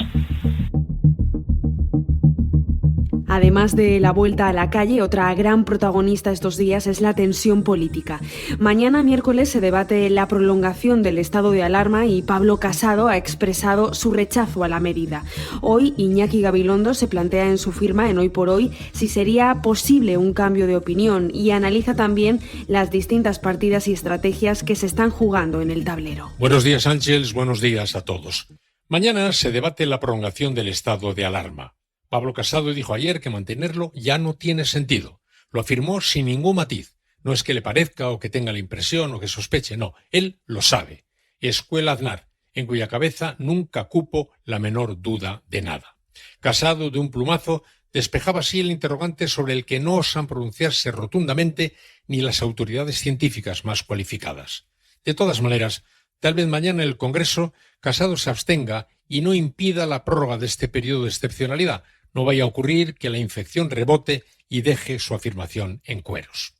Además de la vuelta a la calle, otra gran protagonista estos días es la tensión política. Mañana miércoles se debate la prolongación del estado de alarma y Pablo Casado ha expresado su rechazo a la medida. Hoy Iñaki Gabilondo se plantea en su firma en Hoy por Hoy si sería posible un cambio de opinión y analiza también las distintas partidas y estrategias que se están jugando en el tablero. Buenos días, Ángeles, buenos días a todos. Mañana se debate la prolongación del estado de alarma. Pablo Casado dijo ayer que mantenerlo ya no tiene sentido. Lo afirmó sin ningún matiz. No es que le parezca o que tenga la impresión o que sospeche, no. Él lo sabe. Escuela Aznar, en cuya cabeza nunca cupo la menor duda de nada. Casado, de un plumazo, despejaba así el interrogante sobre el que no osan pronunciarse rotundamente ni las autoridades científicas más cualificadas. De todas maneras, tal vez mañana en el Congreso Casado se abstenga y no impida la prórroga de este periodo de excepcionalidad. No vaya a ocurrir que la infección rebote y deje su afirmación en cueros.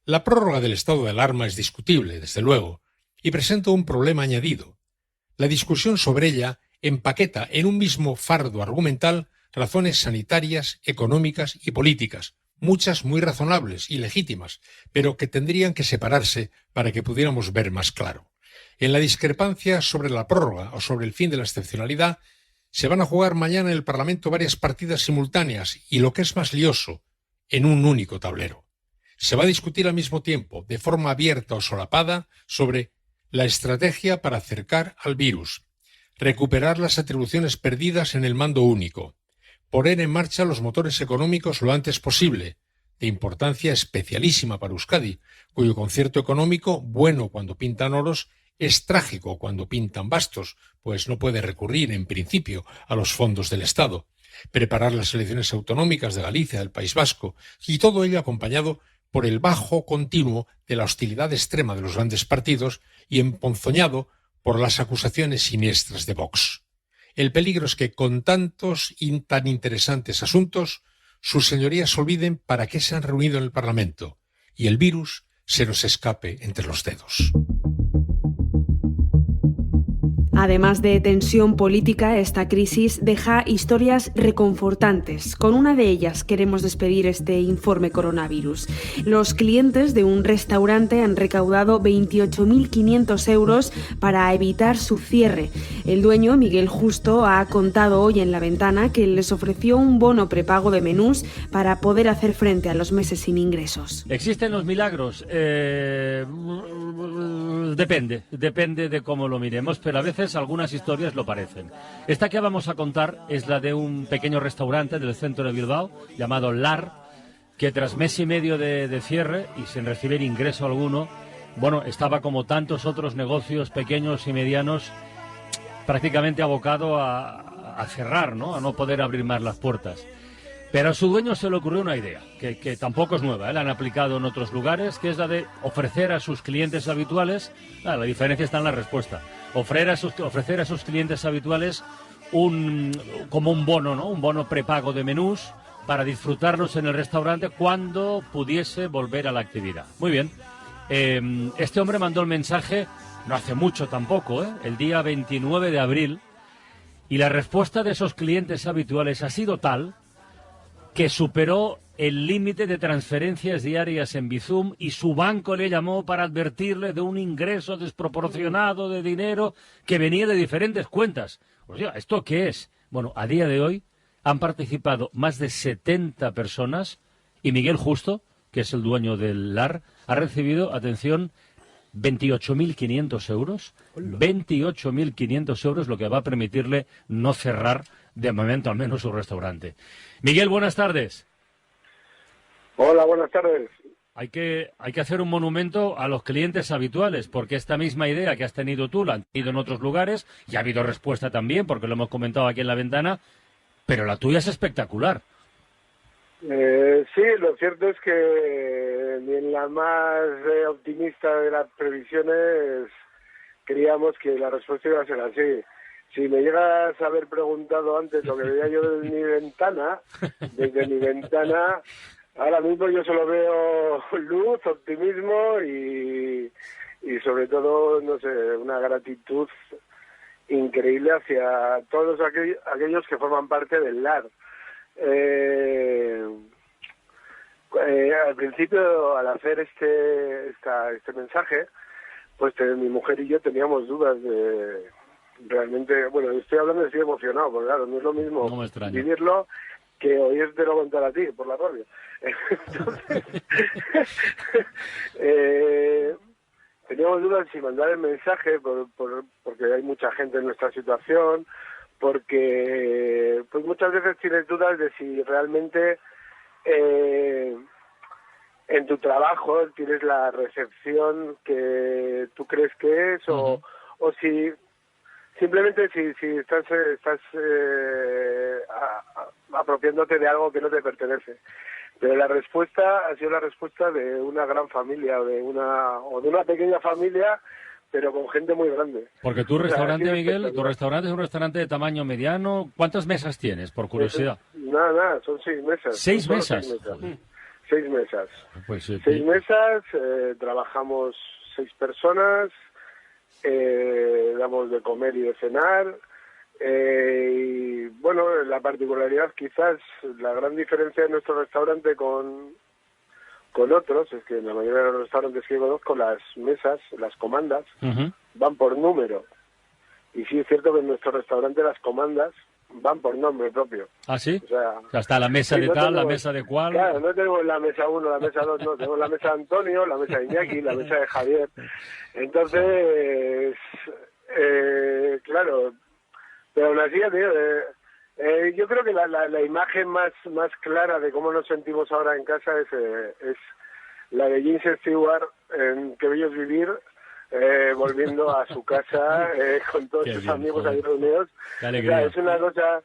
La prórroga del estado de alarma es discutible, desde luego, y presenta un problema añadido. La discusión sobre ella empaqueta en un mismo fardo argumental Razones sanitarias, económicas y políticas, muchas muy razonables y legítimas, pero que tendrían que separarse para que pudiéramos ver más claro. En la discrepancia sobre la prórroga o sobre el fin de la excepcionalidad, se van a jugar mañana en el Parlamento varias partidas simultáneas y, lo que es más lioso, en un único tablero. Se va a discutir al mismo tiempo, de forma abierta o solapada, sobre la estrategia para acercar al virus, recuperar las atribuciones perdidas en el mando único, poner en marcha los motores económicos lo antes posible, de importancia especialísima para Euskadi, cuyo concierto económico, bueno cuando pintan oros, es trágico cuando pintan bastos, pues no puede recurrir, en principio, a los fondos del Estado. Preparar las elecciones autonómicas de Galicia, del País Vasco, y todo ello acompañado por el bajo continuo de la hostilidad extrema de los grandes partidos y emponzoñado por las acusaciones siniestras de Vox. El peligro es que con tantos y tan interesantes asuntos, sus señorías olviden para qué se han reunido en el Parlamento y el virus se nos escape entre los dedos. Además de tensión política, esta crisis deja historias reconfortantes. Con una de ellas queremos despedir este informe coronavirus. Los clientes de un restaurante han recaudado 28.500 euros para evitar su cierre. El dueño, Miguel Justo, ha contado hoy en La Ventana que les ofreció un bono prepago de menús para poder hacer frente a los meses sin ingresos. ¿Existen los milagros? Depende de cómo lo miremos, pero a veces algunas historias lo parecen. Esta que vamos a contar es la de un pequeño restaurante del centro de Bilbao llamado LAR, que tras mes y medio de cierre y sin recibir ingreso alguno, bueno, estaba como tantos otros negocios pequeños y medianos prácticamente abocado a cerrar, ¿no? A no poder abrir más las puertas. Pero a su dueño se le ocurrió una idea, que tampoco es nueva, la han aplicado en otros lugares, que es la de ofrecer a sus clientes habituales, la diferencia está en la respuesta, ofrecer a sus clientes habituales como un bono, ¿no? Un bono prepago de menús para disfrutarlos en el restaurante cuando pudiese volver a la actividad. Muy bien, este hombre mandó el mensaje, no hace mucho tampoco, el día 29 de abril, y la respuesta de esos clientes habituales ha sido tal que superó el límite de transferencias diarias en Bizum y su banco le llamó para advertirle de un ingreso desproporcionado de dinero que venía de diferentes cuentas. O sea, ¿esto qué es? Bueno, a día de hoy han participado más de 70 personas y Miguel Justo, que es el dueño del LAR, ha recibido, atención, 28.500 euros. 28.500 euros, lo que va a permitirle no cerrar de momento al menos su restaurante. Miguel, buenas tardes. Hola, buenas tardes. Hay que hacer un monumento a los clientes habituales, porque esta misma idea que has tenido tú la han tenido en otros lugares, y ha habido respuesta también, porque lo hemos comentado aquí en La Ventana, pero la tuya es espectacular. Sí, lo cierto es que ni en la más optimista de las previsiones creíamos que la respuesta iba a ser así. Si me llegas a haber preguntado antes lo que veía yo desde mi ventana, ahora mismo yo solo veo luz, optimismo y sobre todo, no sé, una gratitud increíble hacia todos aquellos que forman parte del LAR. Al principio, al hacer este mensaje, pues mi mujer y yo teníamos dudas de realmente, bueno, estoy hablando y estoy emocionado, porque claro, no es lo mismo vivirlo que oírtelo contar a ti por la radio. Entonces, teníamos dudas si mandar el mensaje porque hay mucha gente en nuestra situación, porque pues muchas veces tienes dudas de si realmente en tu trabajo tienes la recepción que tú crees que es, o si simplemente si estás apropiándote de algo que no te pertenece. Pero la respuesta ha sido la respuesta de una gran familia, o de una pequeña familia, pero con gente muy grande. Porque tu restaurante, Miguel, tu restaurante es un restaurante de tamaño mediano. ¿Cuántas mesas tienes, por curiosidad? Nada, son 6 mesas. ¿6 mesas? 6 mesas. Pues sí, 6 mesas, trabajamos 6 personas, damos de comer y de cenar, Y bueno, la particularidad, quizás la gran diferencia de nuestro restaurante con otros, es que en la mayoría de los restaurantes que conozco, las mesas, las comandas, van por número. Y sí es cierto que en nuestro restaurante las comandas van por nombre propio. ¿Ah, sí? O sea, está la mesa de no tal, tenemos, la mesa de cual. Claro, no tenemos la mesa 1, la mesa 2, no, tenemos la mesa de Antonio, la mesa de Iñaki, la mesa de Javier. Entonces, claro, pero aún así, tío, yo creo que la imagen más clara de cómo nos sentimos ahora en casa es la de James Stewart en Qué bello es vivir, volviendo a su casa con todos sus amigos ahí reunidos. Qué alegría. O sea, es una cosa,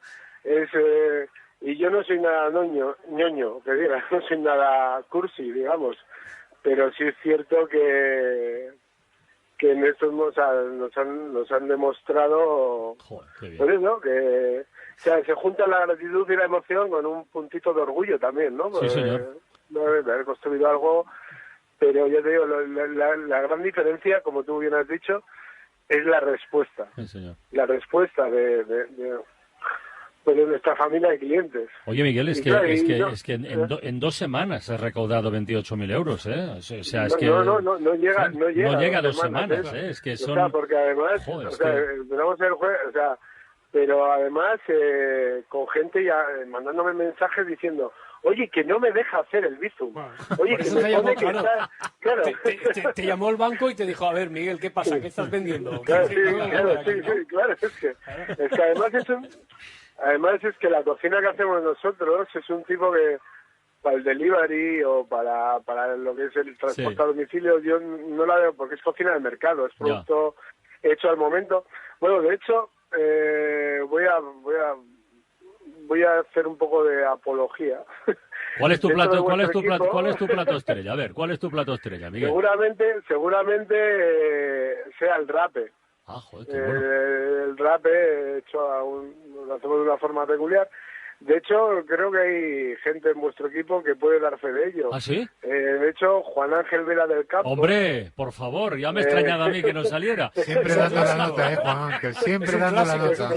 y yo no soy nada ñoño, que diga, no soy nada cursi, digamos, pero sí es cierto que en estos nos han demostrado, pues eso, que o sea, se junta la gratitud y la emoción con un puntito de orgullo también, ¿no? Sí, señor. De haber construido algo. Pero yo te digo, la gran diferencia, como tú bien has dicho, es la respuesta. Sí, señor. La respuesta de nuestra familia de clientes. Oye, Miguel, es que en 2 semanas has recaudado 28.000 euros, ¿eh? O sea, es que... No llega a 2 semanas, ¿eh? Es que son... O sea, porque además, empezamos el jueves, o sea, pero además con gente ya mandándome mensajes diciendo... Oye, que no me deja hacer el Bizum. Oye, que me pone que está... Claro. Te llamó el banco y te dijo, a ver, Miguel, ¿qué pasa? ¿Qué estás vendiendo? Claro, claro. Es que además es que la cocina que hacemos nosotros es un tipo que para el delivery o para lo que es el transporte a domicilio yo no la veo porque es cocina de mercado, es producto hecho al momento. Bueno, de hecho, voy a hacer un poco de apología. ¿Cuál es tu plato estrella? A ver, ¿cuál es tu plato estrella, Miguel? Seguramente sea el rape. Ah, joder, qué bueno. El rape hecho lo hacemos de una forma peculiar. De hecho, creo que hay gente en vuestro equipo que puede dar fe de ello. ¿Ah, sí? De hecho, Juan Ángel Vela del Campo... Hombre, por favor, ya me he extrañado a mí que no saliera. Siempre dando la nota, Juan Ángel, siempre dando la nota.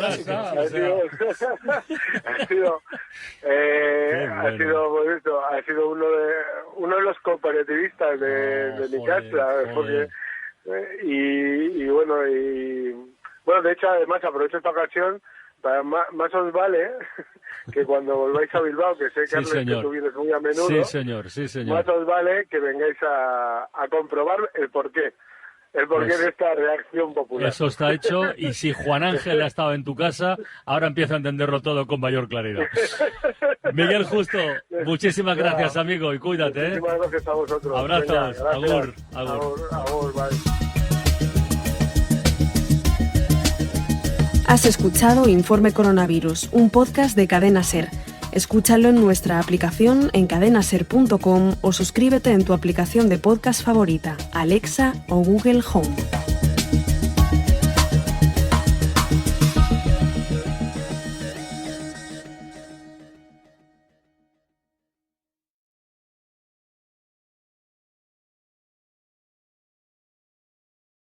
Ha sido uno de los cooperativistas de mi casa, porque... Y bueno, de hecho, además, aprovecho esta ocasión... Más os vale que cuando volváis a Bilbao, que sé, Carles, que tú vienes muy a menudo, sí, señor. Más os vale que vengáis a comprobar el porqué de esta reacción popular. Eso está hecho, y si Juan Ángel ha estado en tu casa, ahora empieza a entenderlo todo con mayor claridad. Miguel Justo, muchísimas gracias, amigo, y cuídate. Muchísimas gracias a vosotros. Abrazos. Venga, Agur. Bye. Has escuchado Informe Coronavirus, un podcast de Cadena SER. Escúchalo en nuestra aplicación en cadenaser.com o suscríbete en tu aplicación de podcast favorita, Alexa o Google Home.